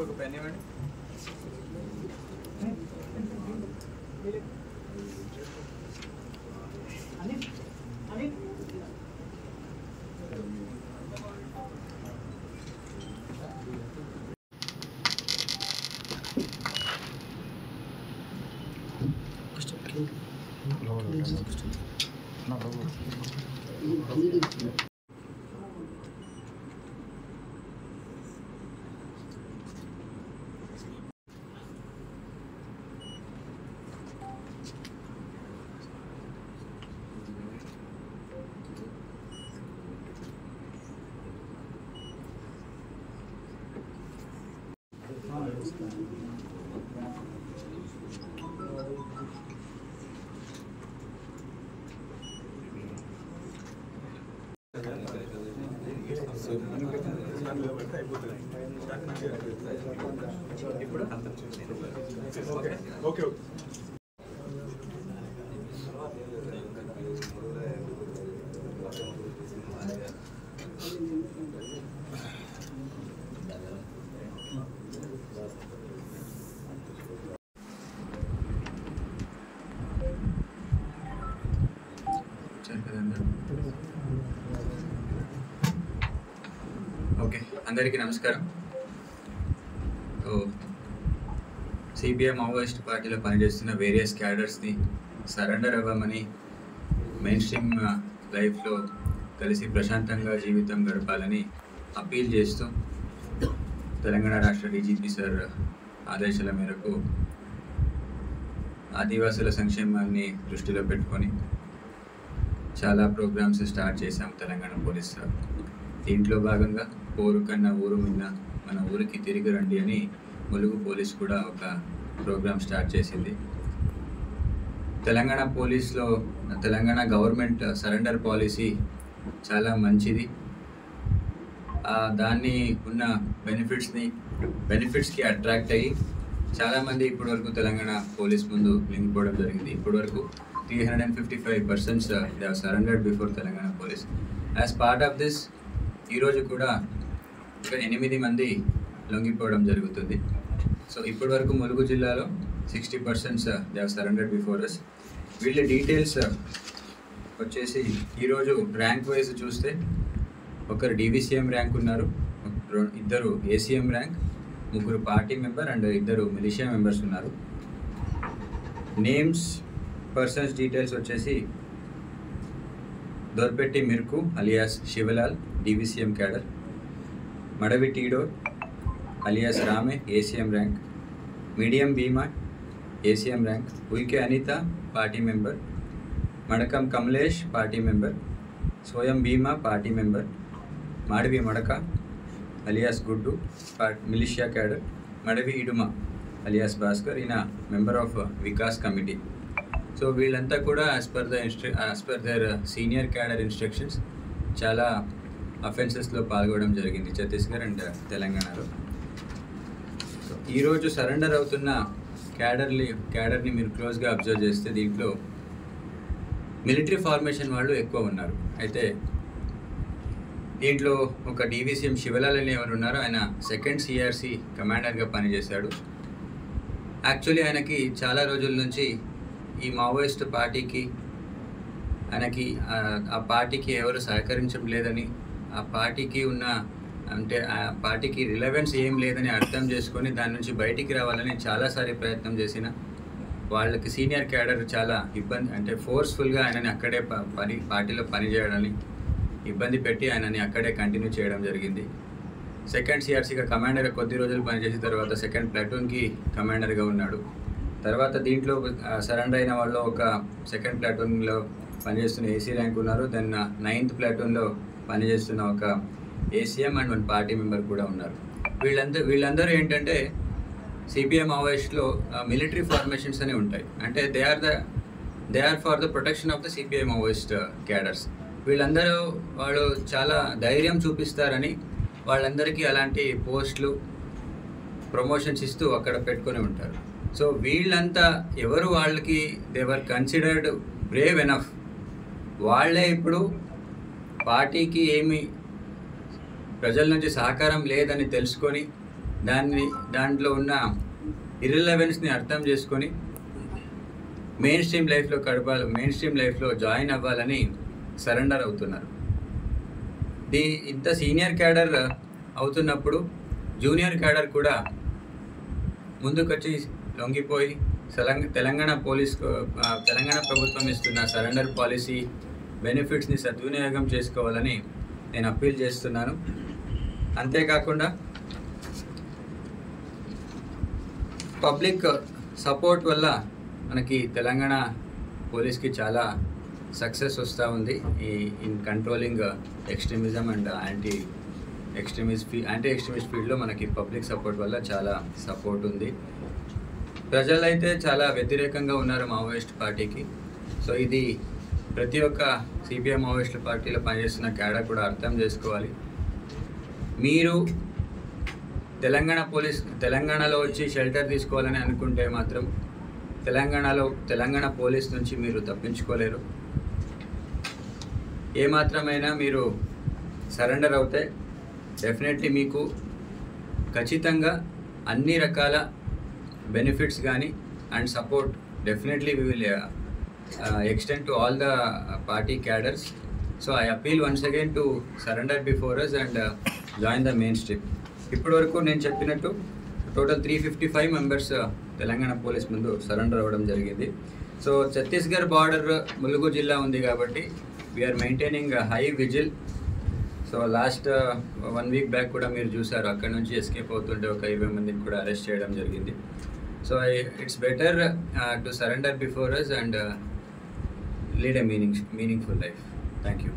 ఒక పెన్ ఇవ్వండి. Okay okay, అందరికీ నమస్కారం. సిపిఎం మావోయిస్ట్ పార్టీలో పనిచేస్తున్న వేరియస్ క్యాడర్స్ని సరెండర్ అవ్వమని, మెయిన్ స్ట్రీమ్ లైఫ్లో కలిసి ప్రశాంతంగా జీవితం గడపాలని అప్పీల్ చేస్తూ తెలంగాణ రాష్ట్ర డీజీపీ సార్ ఆదేశాల మేరకు ఆదివాసుల సంక్షేమాన్ని దృష్టిలో పెట్టుకొని చాలా ప్రోగ్రామ్స్ స్టార్ట్ చేశాం తెలంగాణ పోలీస్. దీంట్లో భాగంగా పోరు కన్నా ఊరు మిన్న మన ఊరికి తిరిగి రండి అని ములుగు పోలీస్ కూడా ఒక ప్రోగ్రామ్ స్టార్ట్ చేసింది. తెలంగాణ పోలీస్లో తెలంగాణ గవర్నమెంట్ సరెండర్ పాలసీ చాలా మంచిది. దాన్ని ఉన్న బెనిఫిట్స్కి అట్రాక్ట్ అయ్యి చాలామంది ఇప్పటివరకు తెలంగాణ పోలీస్ ముందు లింగిపోవడం జరిగింది. ఇప్పటివరకు 355 persons they have surrendered before Telangana police. As part of this ఈరోజు కూడా ఇంకా 8 మంది లొంగిపోవడం జరుగుతుంది. సో ఇప్పటివరకు ములుగు జిల్లాలో 60 persons they have surrendered before us. వీళ్ళ డీటెయిల్స్ వచ్చేసి ఈరోజు ర్యాంక్ వైజ్ చూస్తే ఒకరు DVCM ర్యాంక్ ఉన్నారు, 2 ACM rank, 3 party member and 2 militia members ఉన్నారు. నేమ్స్ పర్సన్స్ డీటెయిల్స్ వచ్చేసి Dorpetti Mirku alias Shivlal DVCM cadre, Madavi Tidor alias Rame ACM rank, Madiyam Bheema ACM rank, Uike Anitha party member, Madakam Kamlesh party member, Swayam Bheema party member, Madavi Madaka alias Guddu militia cadre, Madavi Iduma alias Bhaskar ఈయన member of Vikas committee. So వీళ్ళంతా కూడా as per their senior cadre instructions చాలా అఫెన్సెస్లో పాల్గొనడం జరిగింది Chhattisgarh and తెలంగాణలో. So ఈరోజు surrender అవుతున్న క్యాడర్ని మీరు క్లోజ్గా అబ్జర్వ్ చేస్తే దీంట్లో మిలిటరీ ఫార్మేషన్ వాళ్ళు ఎక్కువ ఉన్నారు. అయితే దీంట్లో ఒక DVCM శివలాల్ అని ఎవరు ఉన్నారో ఆయన 2nd CRC కమాండర్గా పనిచేశాడు. యాక్చువల్లీ ఆయనకి చాలా రోజుల నుంచి ఈ మావోయిస్ట్ పార్టీకి ఆయనకి ఆ పార్టీకి ఎవరు సహకరించడం లేదని, ఆ పార్టీకి ఉన్న అంటే ఆ పార్టీకి రిలవెన్స్ ఏం లేదని అర్థం చేసుకొని దాని నుంచి బయటికి రావాలని చాలాసారి ప్రయత్నం చేసిన వాళ్ళకి సీనియర్ క్యాడర్ చాలా ఇబ్బంది అంటే ఫోర్స్ఫుల్గా ఆయనని అక్కడే పార్టీలో పనిచేయడాన్ని ఇబ్బంది పెట్టి ఆయనని అక్కడే కంటిన్యూ చేయడం జరిగింది. 2nd CRCగా కమాండర్గా కొద్ది రోజులు పనిచేసిన తర్వాత 2nd ప్లాటూన్కి కమాండర్గా ఉన్నాడు. తర్వాత దీంట్లో సరెండర్ అయిన వాళ్ళు ఒక 2nd ప్లాటూన్లో పనిచేస్తున్న AC ర్యాంక్ ఉన్నారు. దెన్ 9th ప్లాటూన్లో పనిచేస్తున్న ఒక ACM అండ్ 1 పార్టీ మెంబర్ కూడా ఉన్నారు. వీళ్ళందరూ ఏంటంటే సిపిఎం మావోయిస్ట్లో మిలిటరీ ఫార్మేషన్స్ అని ఉంటాయి. అంటే they are for the protection of the CPM Maoist cadres. వీళ్ళందరూ వాళ్ళు చాలా ధైర్యం చూపిస్తారని వాళ్ళందరికీ అలాంటి పోస్టులు ప్రమోషన్స్ ఇస్తూ అక్కడ పెట్టుకొని ఉంటారు. సో వీళ్ళంతా ఎవరు వాళ్ళకి దేవర్ కన్సిడర్డ్ బ్రేవ్ ఎనఫ్, వాళ్ళే ఇప్పుడు పార్టీకి ఏమి ప్రజల నుంచి సహకారం లేదని తెలుసుకొని దాంట్లో ఉన్న ఇర్రిలవెన్స్ని అర్థం చేసుకొని మెయిన్ స్ట్రీమ్ లైఫ్లో జాయిన్ అవ్వాలని సరెండర్ అవుతున్నారు. ఇంత సీనియర్ క్యాడర్ అవుతున్నప్పుడు జూనియర్ క్యాడర్ కూడా ముందుకొచ్చి లొంగిపోయి తెలంగాణ ప్రభుత్వం ఇస్తున్న సరెండర్ పాలసీ బెనిఫిట్స్ని సద్వినియోగం చేసుకోవాలని నేను అప్పీల్ చేస్తున్నాను. అంతేకాకుండా పబ్లిక్ సపోర్ట్ వల్ల మనకి తెలంగాణ పోలీస్కి చాలా సక్సెస్ వస్తూ ఉంది in controlling extremism and anti extremist ఫీల్డ్లో మనకి పబ్లిక్ సపోర్ట్ వల్ల చాలా సపోర్ట్ ఉంది. ప్రజలైతే చాలా వ్యతిరేకంగా ఉన్నారు మావోయిస్ట్ పార్టీకి. సో ఇది ప్రతి ఒక్క సిపిఎం మావోయిస్ట్ పార్టీలో పనిచేస్తున్న క్యాడర్ కూడా అర్థం చేసుకోవాలి. మీరు తెలంగాణలో వచ్చి షెల్టర్ తీసుకోవాలని అనుకుంటే మాత్రం తెలంగాణ పోలీస్ నుంచి మీరు తప్పించుకోలేరు. ఏమాత్రమైనా మీరు సరెండర్ అవుతే డెఫినెట్లీ మీకు ఖచ్చితంగా అన్ని రకాల బెనిఫిట్స్ కానీ and support definitely we will extend to all the party cadres. So I appeal once again to surrender before us and join the mainstream. ఇప్పటి వరకు నేను చెప్పినట్టు టోటల్ 355 మెంబర్స్ తెలంగాణ పోలీస్ ముందు సరెండర్ అవ్వడం జరిగింది. సో ఛత్తీస్గఢ్ బార్డర్ ములుగు జిల్లా ఉంది కాబట్టి we are maintaining high vigil. So last 1 week back కూడా మీరు చూసారు, అక్కడ నుంచి ఎస్కేప్ అవుతుంటే ఒక 20 మందిని కూడా అరెస్ట్ చేయడం జరిగింది. So it's better to surrender before us and lead a meaningful life. Thank you.